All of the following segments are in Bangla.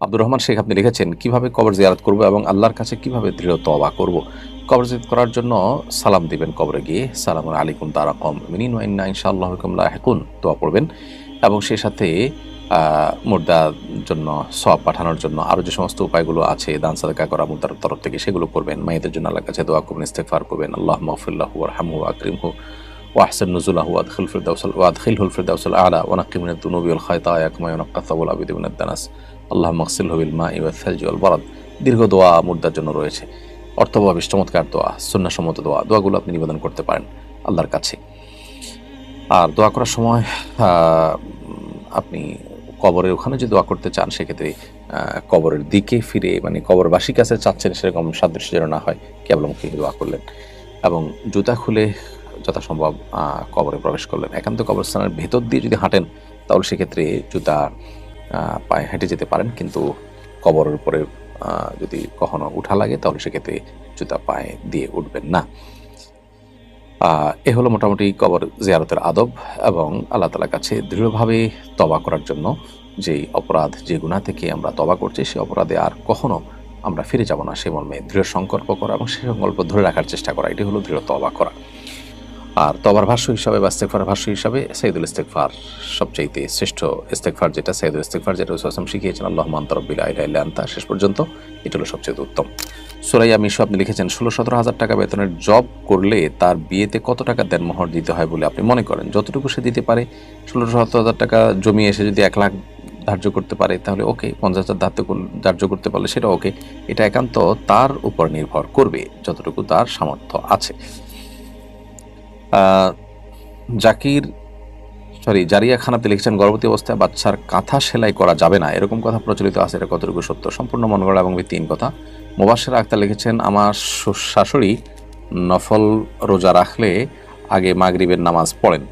আব্দুর রহমান শেখ আপনি লিখেছেন, কিভাবে কবর জিয়ারত করব এবং আল্লাহর কাছে কিভাবে দৃঢ় তওবা করব? কবর জিয়ারত করার জন্য সালাম দিবেন কবরে গিয়ে, সালামুন আলাইকুম তারাকাম মিনিন ওয়া ইন্না ইনশাআল্লাহু বিকুম লাহিকুন দোয়া পড়বেন এবং সেই সাথে মুর্দার জন্য সওয়াব পাঠানোর জন্য আরও যে সমস্ত উপায়গুলো আছে দান সাদকা করা মুর্দার তরফ থেকে সেগুলো করবেন। মাইয়াদের জন্য আল্লাহর কাছে দোয়া করবেন, ইস্তেগফার করবেন, আল্লাহুম্মা গফির লাহু ওয়ারহামহু ওয়াকরিমহু ওয়াহসিন নুজুলাহু ওয়াদখিলহুল ফিরদাউসাল আ'লা ওয়া নাক্কি মিনাদ দুনুবি ওয়াল খাতায়া কামা ইউনাক্কা সাওবুল আবিদি মিনাদ দানাস আল্লাহুম্মা আগসিলহু বিল মাই ওয়াস সালজি ওয়াল বারাদ। দীর্ঘ দোয়া মুর্দার জন্য রয়েছে, অর্থবহ চমৎকার দোয়া, সুন্নাহসম্মত দোয়া, দোয়াগুলো আপনি নিবেদন করতে পারেন আল্লাহর কাছে। আর দোয়া করার সময় আপনি কবরের ওখানে যদি দোয়া করতে চান সেক্ষেত্রে কবরের দিকে ফিরে, মানে কবরবাসীর কাছে চাচ্ছেন সেরকম সাদৃশ্য যেন না হয়, কেবলমুখী দোয়া করলেন এবং জুতা খুলে যথাসম্ভব কবরে প্রবেশ করলেন। একান্ত কবরস্থানের ভেতর দিয়ে যদি হাঁটেন তাহলে সেক্ষেত্রে জুতা পায়ে হেঁটে যেতে পারেন, কিন্তু কবরের উপরে যদি কখনো উঠা লাগে তাহলে সেক্ষেত্রে জুতা পায়ে দিয়ে উঠবেন না। এ হলো মোটামুটি কবর জিয়ারতের আদব এবং আল্লাহ তাআলার কাছে দৃঢ়ভাবে তওবা করার জন্য, যেই অপরাধ যে গুনাহ থেকে আমরা তওবা করছি সেই অপরাধে আর কখনো আমরা ফিরে যাব না সে মর্মে দৃঢ় সংকল্প করা এবং সেই সংকল্প ধরে রাখার চেষ্টা করা, এটি হলো দৃঢ় তওবা করা। আর তওবার ভাষ্য হিসাবে বা ইস্তেগফারের ভাষ্য হিসাবে সাইয়্যিদুল ইস্তেগফার সবচাইতে শ্রেষ্ঠ ইস্তেগফার, যেটা সাইয়্যিদুল ইস্তেগফার, যেটা রাসূল সাল্লাল্লাহু আলাইহি ওয়াসাল্লাম শিখিয়েছেন, আল্লাহুম্মা আনতা রাব্বি লা ইলাহা ইল্লা আনতা, শেষ পর্যন্ত এটা হলো সবচেয়ে উত্তম। সুরাইয়া মিশু আপনি লিখেছেন, ১৬-১৭ হাজার টাকা বেতনের জব করলে তার বিয়েতে কত টাকা দেনমোহর দিতে হয় বলে আপনি মনে করেন? যতটুকু সে দিতে পারে, ১৬-১৭ হাজার টাকা জমিয়ে এসে যদি ১ লাখ ধার্য করতে পারে তাহলে ওকে, ৫০,০০০ ধার্য করতে পারলে সেটা ওকে। এটা একান্ত তার উপর নির্ভর করবে যতটুকু তার সামর্থ্য আছে। জারিয়া খান আপনি লিখেছেন, গর্ভবতী অবস্থায় বাচ্চার কাঁথা সেলাই করা যাবে না, এরকম কথা প্রচলিত আছে, এটা কতটুকু সত্য? সম্পূর্ণ মন গড়া এবং ভিত্তিহীন কথা। মুবাশশিরা আক্তার লিখেছেন, আমার শাশুড়ি নফল রোজা রাখলে আগে মাগরিবের নামাজ পড়েন,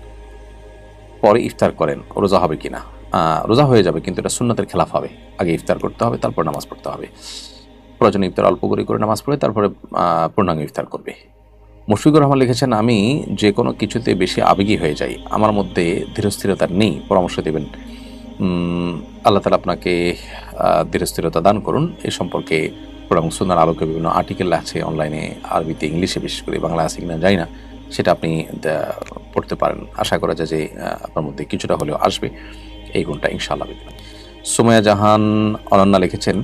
পরে ইফতার করেন, রোজা হবে কিনা? রোজা হয়ে যাবে, কিন্তু এটা সুন্নতের খেলাফ হবে। আগে ইফতার করতে হবে, তারপর নামাজ পড়তে হবে। প্রয়োজনে ইফতার অল্প করে নামাজ পড়ে তারপরে পূর্ণাঙ্গ ইফতার করবে। মুশফিকুর রহমান লিখেছেন, আমি যে কোনো কিছুতে বেশি আবেগী হয়ে যাই, আমার মধ্যে ধীরস্থিরতা নেই, পরামর্শ দেবেন। আল্লাহ তাআলা আপনাকে ধীরস্থিরতা দান করুন। এই সম্পর্কে কোরআন এবং সুন্নাহর আলোকে বিভিন্ন আর্টিকেল আছে অনলাইনে, আরবিতে, ইংলিশে, বিশেষ করে বাংলা আছে কিনা জানি না, সেটা আপনি পড়তে পারেন। আশা করা যায় যে আপনার মধ্যে কিছুটা হলেও আসবে এই গুণটা ইনশাআল্লাহ। সুমাইয়া জাহান অনন্যা লিখেছেন,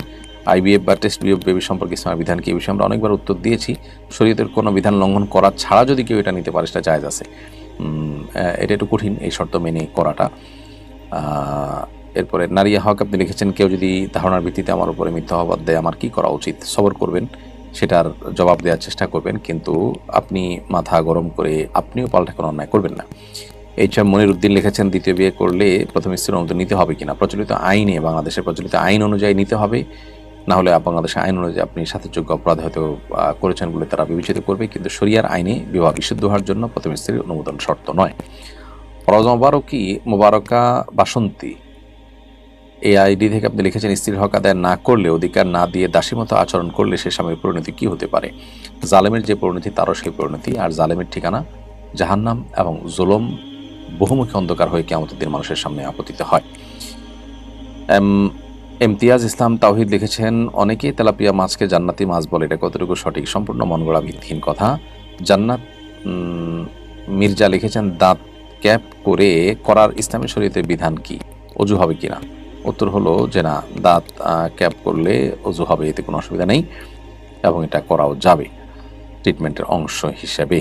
আইভিএফ বা টেস্ট বেবি সম্পর্কে ইসলামের বিধান কি? এই বিষয়ে আমরা অনেকবার উত্তর দিয়েছি। শরীয়তের কোনো বিধান লঙ্ঘন করা ছাড়া যদি কেউ এটা নিতে পারে সেটা জায়েজ আছে। এটা একটু কঠিন এই শর্ত মেনে করাটা। এরপরে নারিয়া হক আপনি লিখেছেন, কেউ যদি ধারণার ভিত্তিতে আমার উপরে মিথ্যা অপবাদ দেয় আমার কি করা উচিত? সবর করবেন, সেটার জবাব দেওয়ার চেষ্টা করবেন, কিন্তু আপনি মাথা গরম করে আপনিও পাল্টা কোনো অন্যায় করবেন না। এইচএম মনির উদ্দিন লিখেছেন, দ্বিতীয় বিয়ে করলে প্রথম স্ত্রীর অনুমতি নিতে হবে কিনা? প্রচলিত আইনে, বাংলাদেশের প্রচলিত আইন অনুযায়ী নিতে হবে, না হলে বাংলাদেশের আইন অনুযায়ী আপনি সাথেযোগ্য অপরাধ হয়তো করেছেন বলে তারা বিবেচিত করবে, কিন্তু শরিয়ার আইনে বিবাহ বিশুদ্ধ হওয়ার জন্য প্রথম স্ত্রীর অনুমোদন শর্ত নয়। রওজা মোবারকা বাসন্তী এই আইডি থেকে আপনি লিখেছেন, স্ত্রীর হক আদায় না করলে, অধিকার না দিয়ে দাসী মতো আচরণ করলে সে স্বামীর পরিণতি কি হতে পারে? জালেমের যে পরিণতি তারও সেই পরিণতি, আর জালেমের ঠিকানা জাহান্নাম এবং জুলুম বহুমুখী অন্ধকার হয়ে কিয়ামতের দিন মানুষের সামনে আপতিত হয়। ইমতিয়াজ ইসলাম তাওহিদ লিখেছেন, অনেকেই তেলাপিয়া মাছকে জান্নাতি মাছ বলে, এটা কতটুকু সঠিক? সম্পূর্ণ মনগড়া ভিত্তিহীন কথা। জান্নাত মির্জা লিখেছেন, দাঁত ক্যাপ করার ইসলামী শরীয়তের বিধান কি? অজু হবে কিনা? উত্তর হলো যে না, দাঁত ক্যাপ করলে অজু হবে, এতে কোনো অসুবিধা নেই এবং এটা করাও যাবে ট্রিটমেন্টের অংশ হিসেবে।